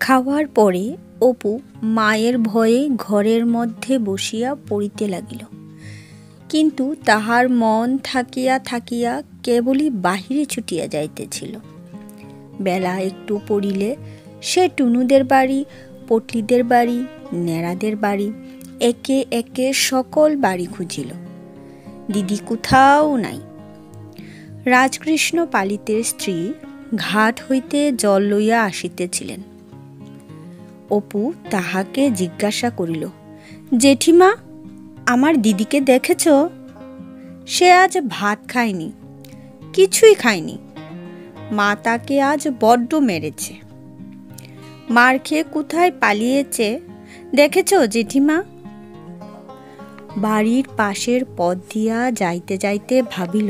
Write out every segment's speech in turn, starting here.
খাওয়ার পরে অপু মায়ের ভয়ে ঘরের মধ্যে বসিয়া পড়িতে লাগিল, কিন্তু তাহার মন থাকিয়া থাকিয়া কেবলই বাহিরে ছুটিয়া যাইতেছিল। বেলা একটু পড়িলে সে টুনুদের বাড়ি, পটলিদের বাড়ি, নেড়াদের বাড়ি, একে একে সকল বাড়ি খুঁজিল। দিদি কোথাও নাই। রাজকৃষ্ণ পালিতের স্ত্রী ঘাট হইতে জল লইয়া আসিতেছিলেন। অপু তাহাকে জিজ্ঞাসা করিল, জেঠিমা, আমার দিদিকে দেখেছ? সে আজ ভাত খায়নি, কিছুই খায়নি। মা তাকে আজ বড্ড মেরেছে। মার খেয়ে কোথায় পালিয়েছে দেখেছ জেঠিমা? বাড়ির পাশের পথ দিয়া যাইতে যাইতে ভাবিল,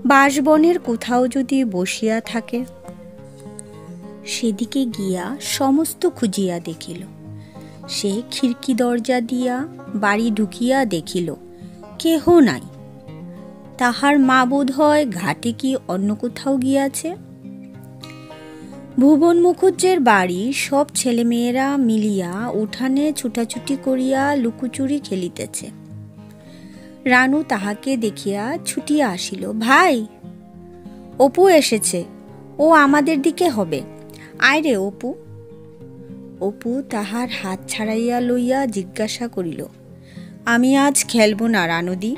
বাঁশবনের কোথাও যদি বসিয়া থাকে। সেদিকে গিয়া সমস্ত খুঁজিয়া দেখিল। সে খিড়কি দরজা দিয়া বাড়ি ঢুকিয়া দেখিল কেহ নাই। তাহার মা বোধ হয় ঘাটে কি অন্য কোথাও গিয়াছে। ভুবন মুখুজ্জের বাড়ি সব ছেলেমেয়েরা মিলিয়া উঠানে ছুটাছুটি করিয়া লুকোচুরি খেলিতেছে। রানু তাহাকে দেখিয়া ছুটিয়া আসিল, ভাই, অপু এসেছে, ও আমাদের দিকে হবে, আয় রে অপু। অপু তাহার হাত ছাড়াইয়া লইয়া জিজ্ঞাসা করিল, আমি আজ খেলব না রানুদি,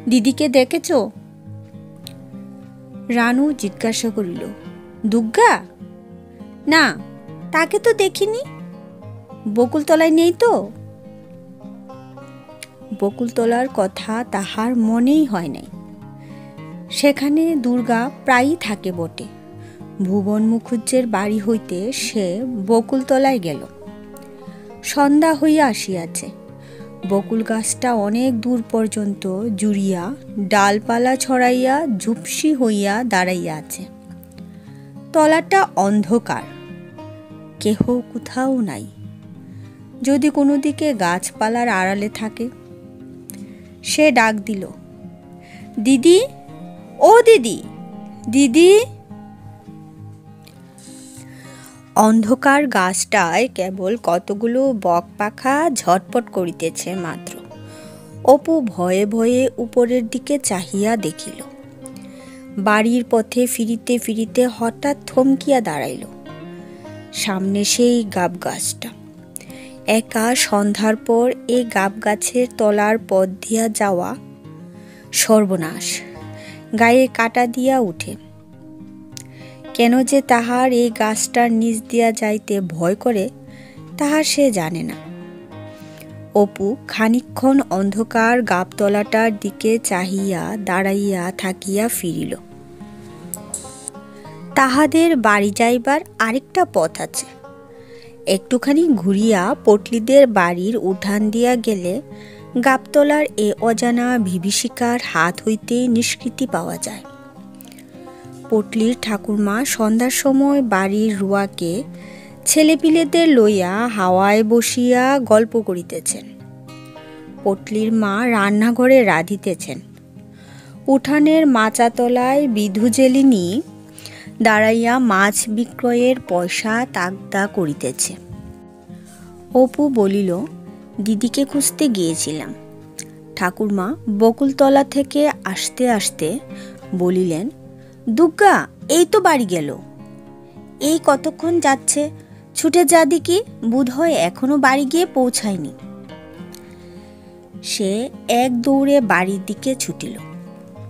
দিদিকে দেখেছ? রানু জিজ্ঞাসা করিল, দুর্গা? না, তাকে তো দেখিনি। বকুলতলায় নেই তো? বকুলতলার কথা তাহার মনেই হয় নাই। সেখানে দুর্গা প্রায়ই থাকে বটে। ভুবন মুখুজ্জের বাড়ি হইতে সে বকুলতলায় গেল। সন্ধ্যা হইয়া আসিয়াছে। বকুল গাছটা অনেক দূর পর্যন্ত জুড়িয়া ডালপালা ছড়াইয়া ঝুপসি হইয়া দাঁড়াইয়া আছে। তলাটা অন্ধকার, কেহ কোথাও নাই। যদি কোনো দিকে গাছপালার আড়ালে থাকে। সে ডাক দিল, দিদি, ও দিদি, দিদি। অন্ধকার গাছটায় কেবল কতগুলো বকপাখা ঝটপট করিতেছে মাত্র। অপু ভয়ে ভয়ে উপরের দিকে চাহিয়া দেখিল। বাড়ির পথে ফিরিতে ফিরিতে হঠাৎ থমকিয়া দাঁড়াইল। সামনে সেই গাব গাছটা। একা সন্ধ্যার পর এই গাব গাছের তলার পথ দিয়া যাওয়া সর্বনাশ, গায়ে কাটা দিয়া উঠে। কেন যে তাহার এই গাছটার নিচ দিয়া যাইতে ভয় করে তাহা সে জানে না। অপু খানিকক্ষণ অন্ধকার গাবতলাটার দিকে চাহিয়া দাঁড়াইয়া থাকিয়া ফিরিল। তাহাদের বাড়ি যাইবার আরেকটা পথ আছে। একটুখানি ঘুরিয়া পটলিদের বাড়ির উঠান দিয়া গেলে গাবতলার এ অজানা বিভীষিকার হাত হইতে নিষ্কৃতি পাওয়া যায়। পটলির ঠাকুরমা সন্ধ্যার সময় বাড়ির রুয়াকে ছেলেপিলেদের লইয়া হাওয়ায় বসিয়া গল্প করিতেছেন। পটলির মা রান্নাঘরে রাঁধিতেছেন। উঠানের মাচাতলায় বিধুজেলিনী দাঁড়াইয়া মাছ বিক্রয়ের পয়সা তাগদা করিতেছে। অপু বলিল, দিদিকে খুঁজতে গিয়েছিলাম। ঠাকুরমা বকুলতলা থেকে আসতে আসতে বলিলেন, দুর্গা এই তো বাড়ি গেল। এই কতক্ষণ যাচ্ছে, ছুটে যা দেখি, বোধ হয় এখনো বাড়ি গিয়ে পৌঁছায়নি। সে এক দৌড়ে বাড়ির দিকে ছুটিল।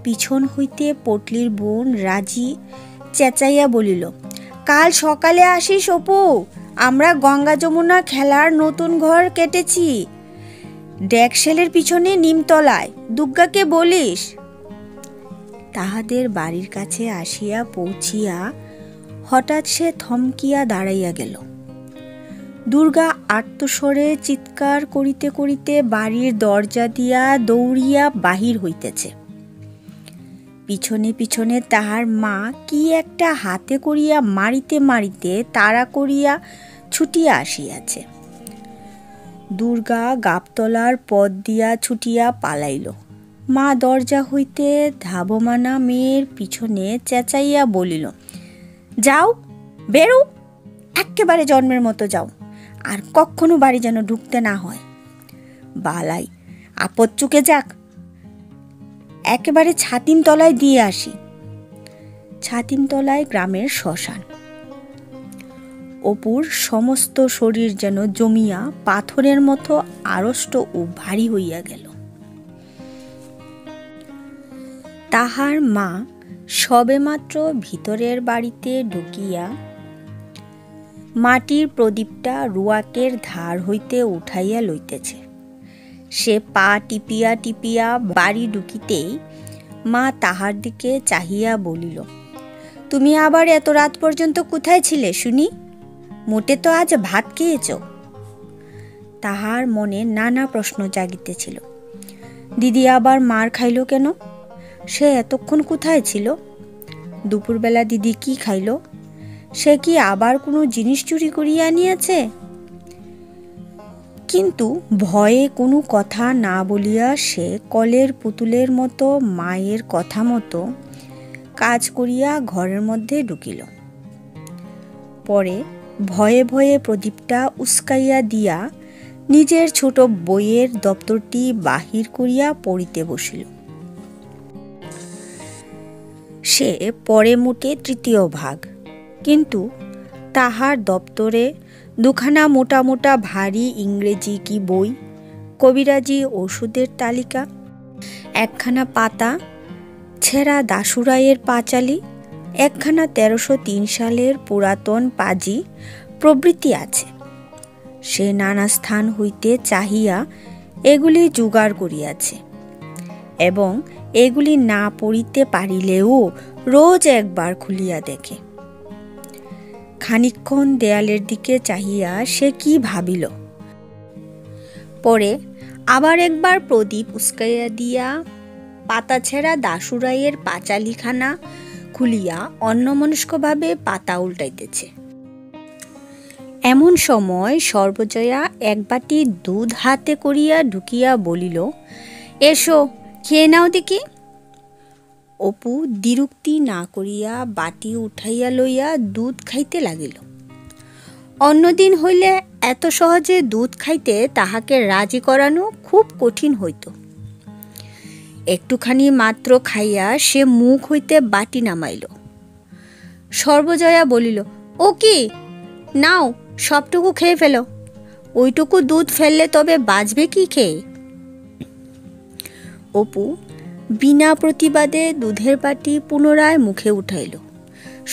পিছন হইতে পটলির বোন রাজি চেঁচাইয়া বলিল, কাল সকালে আসিস অপু, আমরা গঙ্গা যমুনা খেলার নতুন ঘর কেটেছি, ডেকশেলের পিছনে নিমতলায়, দুর্গাকে বলিস। তাহাদের বাড়ির কাছে আসিয়া পৌঁছিয়া হঠাৎ সে থমকিয়া দাঁড়াইয়া গেল। দুর্গা আর্তস্বরে চিৎকার করিতে করিতে বাড়ির দরজা দিয়া দৌড়িয়া বাহির হইতেছে। পিছনে পিছনে তাহার মা কি একটা হাতে করিয়া মারিতে মারিতে তাড়া করিয়া ছুটিয়া আসিয়াছে। দুর্গা গাবতলার পথ দিয়া ছুটিয়া পালাইল। মা দরজা হইতে ধাবমানা মেয়ের পিছনে চেঁচাইয়া বলিল, যাও, বেরো, একেবারে জন্মের মতো যাও, আর কখনো বাড়ি যেন ঢুকতে না হয়। বালাই, আপদ চুকে যাক, একেবারে ছাতিম তলায় দিয়ে আসি। ছাতিম তলায় গ্রামের শ্মশান। অপুর সমস্ত শরীর যেন জমিয়া পাথরের মতো আড়ষ্ট ও ভারী হইয়া গেল। তাহার মা সবেমাত্র ভিতরের বাড়িতে ঢুকিয়া মাটির প্রদীপটা রুয়াকের ধার হইতে উঠাইয়া লইতেছে। সে পা টিপিয়া টিপিয়া বাড়ি ঢুকিতেই মা তাহার দিকে চাহিয়া বলিল, তুমি আবার এত রাত পর্যন্ত কোথায় ছিলে শুনি? মোটে তো আজ ভাত খেয়েছ? তাহার মনে নানা প্রশ্ন জাগিতেছিল। দিদি আবার মার খাইল কেন? সে এতক্ষণ কোথায় ছিল? দুপুরবেলা দিদি কি খাইল? সে কি আবার কোনো জিনিস চুরি করিয়া আনিয়াছে? কিন্তু ভয়ে কোনো কথা না বলিয়া সে কলের পুতুলের মতো মায়ের কথা মতো কাজ করিয়া ঘরের মধ্যে ঢুকিল। পরে ভয়ে ভয়ে প্রদীপটা উস্কাইয়া দিয়া নিজের ছোট বইয়ের দপ্তরটি বাহির করিয়া পড়িতে বসিল। সে পরে মোটে তৃতীয় ভাগ, কিন্তু তাহার দপ্তরে দুখানা মোটা মোটা ভারী ইংরেজি কি বই, কবিরাজি ওষুধের তালিকা, একখানা পাতা ছেঁড়া দাশুরাইয়ের পাঁচালি, একখানা ১৩০৩ সালের পুরাতন পাজি প্রভৃতি আছে। সে নানা স্থান হইতে চাহিয়া এগুলি জোগাড় করিয়াছে, এবং এগুলি না পড়িতে পারিলেও রোজ একবার খুলিয়া দেখে। খানিকক্ষণ দেয়ালের দিকে চাহিয়া সে কি ভাবিল, পরে আবার একবার প্রদীপ উস্কাইয়া দিয়া পাতা ছেঁড়া দাশুরাইয়ের পাঁচালিখানা খুলিয়া অন্যমনস্কভাবে পাতা উল্টাইতেছে। এমন সময় সর্বজয়া এক বাটি দুধ হাতে করিয়া ঢুকিয়া বলিল, এসো খেয়ে নাও দেখি। অপু দ্বিরুক্তি না করিয়া বাটি উঠাইয়া লইয়া দুধ খাইতে লাগিল। অন্যদিন হইলে এত সহজে দুধ খাইতে তাহাকে রাজি করানো খুব কঠিন হইত। একটুখানি মাত্র খাইয়া সে মুখ হইতে বাটি নামাইল। সর্বজয়া বলিল, ও কি, নাও সবটুকু খেয়ে ফেলো, ওইটুকু দুধ ফেললে তবে বাঁচবে কি খেয়ে? অপু বিনা প্রতিবাদে দুধের বাটি পুনরায় মুখে উঠাইল।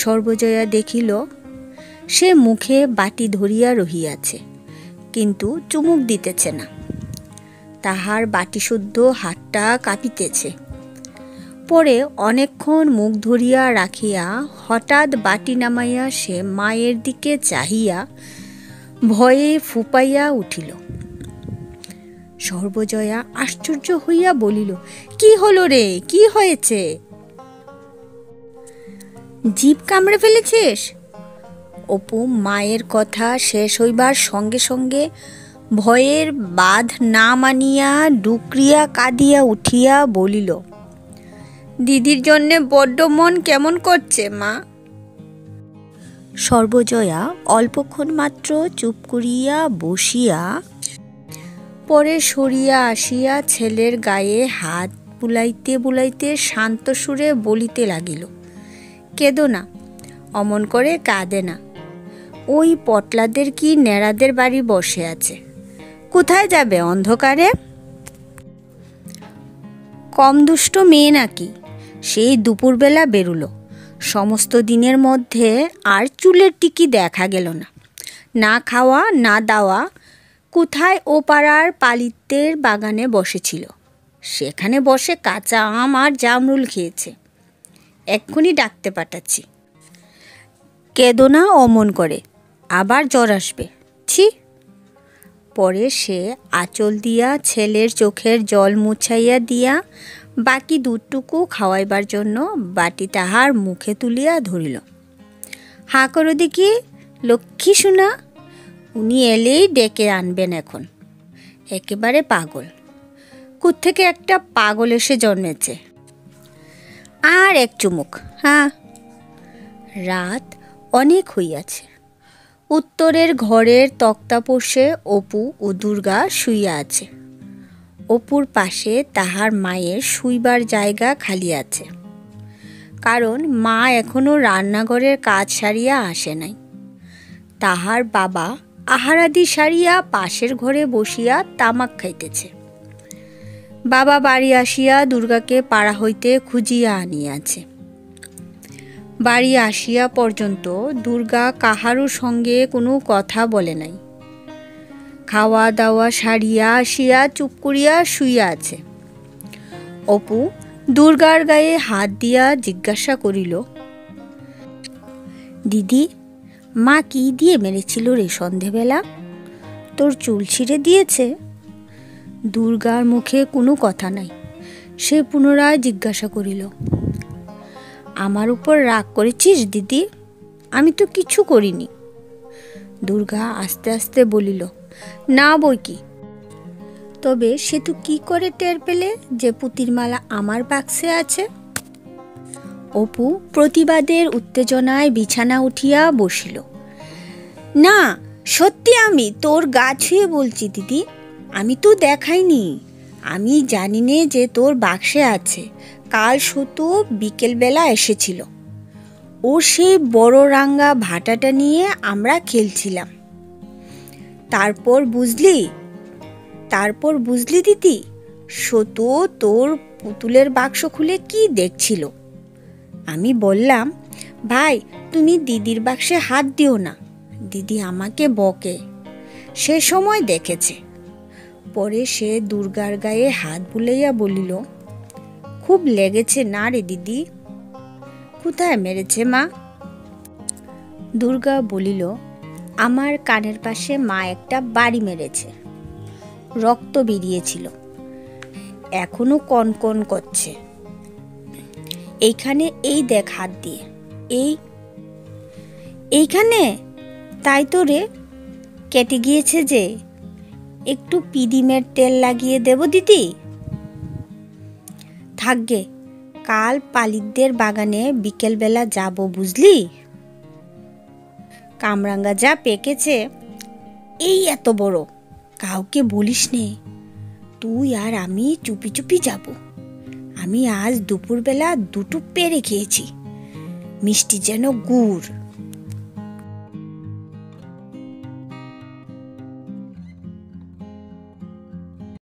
সর্বজয়া দেখিল সে মুখে বাটি ধরিয়া রহিয়াছে, কিন্তু চুমুক দিতেছে না। তাহার বাটিশুদ্ধ হাতটা কাঁপিতেছে। পরে অনেকক্ষণ মুখ ধরিয়া রাখিয়া হঠাৎ বাটি নামাইয়া সে মায়ের দিকে চাহিয়া ভয়ে ফুপাইয়া উঠিল। সর্বজয়া আশ্চর্য হইয়া বলিল, কি হলো রে, কি হয়েছে? জিভ কামড়ে ফেলেছিস? অপু মায়ের কথা শেষ হইবার সঙ্গে সঙ্গে ভয়ের বাঁধ না মানিয়া ডুকরিয়া কাঁদিয়া উঠিয়া বলিল, দিদির জন্যে বড্ড মন কেমন করছে মা। সর্বজয়া অল্পক্ষণ মাত্র চুপ করিয়া বসিয়া পরে সরিয়া আসিয়া ছেলের গায়ে হাত বুলাইতে বুলাইতে শান্ত সুরে বলিতে লাগিল, কেঁদো না, অমন করে কাঁদে না। ওই পটলাদের কি নেড়াদের বাড়ি বসে আছে, কোথায় যাবে অন্ধকারে? কম দুষ্ট মেয়ে নাকি? সেই দুপুরবেলা বেরুলো, সমস্ত দিনের মধ্যে আর চুলের টিকি দেখা গেল না। না খাওয়া না দাওয়া, কোথায় ও পাড়ার পালিতের বাগানে বসেছিল, সেখানে বসে কাঁচা আম আর জামরুল খেয়েছে। এক্ষুনি ডাকতে পাঠাচ্ছি। কেঁদো না অমন করে, আবার জ্বর আসবে, ছি। পরে সে আঁচল দিয়া ছেলের চোখের জল মুছাইয়া দিয়া বাকি দুধটুকু খাওয়াইবার জন্য বাটি তাহার মুখে তুলিয়া ধরিল। হাঁ করো দেখি, লক্ষ্মী শোনা, উনি এলেই ডেকে আনবেন এখন। একেবারে পাগল, কোত্থেকে একটা পাগল এসে জন্মেছে। আর এক চুমুক, হ্যাঁ। রাত অনেক হইয়াছে, উত্তরের ঘরের তক্তাপোষে অপু ও দুর্গা শুইয়া আছে। অপুর পাশে তাহার মায়ের শুইবার জায়গা খালি আছে, কারণ মা এখনো রান্নাঘরের কাজ সারিয়া আসে নাই। তাহার বাবা আহারাদি সারিয়া পাশের ঘরে বসিয়া তামাক খাইতেছে। বাবা বাড়ি আসিয়া দুর্গাকে পাড়া হইতে খুঁজিয়া আনিয়াছে। বাড়ি আসিয়া পর্যন্ত দুর্গা কাহারও সঙ্গে কোনো কথা বলে নাই। খাওয়া দাওয়া সারিয়া আসিয়া চুপ করিয়া শুইয়া আছে। অপু দুর্গার গায়ে হাত দিয়া জিজ্ঞাসা করিল, দিদি, মা কি দিয়ে মেরেছিল রে সন্ধেবেলা? তোর চুল ছিঁড়ে দিয়েছে? দুর্গার মুখে কোনো কথা নাই। সে পুনরায় জিজ্ঞাসা করিল, আমার উপর রাগ করেছিস দিদি? আমি তো কিছু করিনি। দুর্গা আস্তে আস্তে বলিল, না বই কি। তবে সে তো কি করে টের পেলে যে পুতির মালা আমার বাক্সে আছে? অপু প্রতিবাদের উত্তেজনায় বিছানা উঠিয়া বসিল। না, সত্যি আমি তোর গা ছুঁয়ে বলছি দিদি, আমি তো দেখাইনি। আমি জানি নে যে তোর বাক্সে আছে। কাল সতু বিকেলবেলা এসেছিল। ও সেই বড় রাঙ্গা ভাটাটা নিয়ে আমরা খেলছিলাম। তারপর বুঝলি দিদি, সতু তোর পুতুলের বাক্স খুলে কি দেখছিল। আমি বললাম, ভাই তুমি দিদির বাক্সে হাত দিও না, দিদি আমাকে বকে। সে সময় দেখেছে। পরে সে দুর্গার গায়ে হাত বুলাইয়া বলিল, খুব লেগেছে না রে দিদি? কোথায় মেরেছে মা? দুর্গা বলিল, আমার কানের পাশে মা একটা বাড়ি মেরেছে। রক্ত বেরিয়েছিল, এখনো কনকন করছে। এইখানে এই দেখ হাত দিয়ে, এইখানে। তাই তো রে, কেটে গিয়েছে যে। একটু পিডিমের তেল লাগিয়ে দেব দিদি? থাকগে, কাল পালিকদের বাগানে বিকেলবেলা যাব, বুঝলি? কামরাঙ্গা যা পেকেছে, এই এত বড়, কাউকে বলিস নে। তুই আর আমি চুপি চুপি যাব। আমি আজ দুপুরবেলা দুটো পেরে খেয়েছি, মিষ্টি যেন গুড়।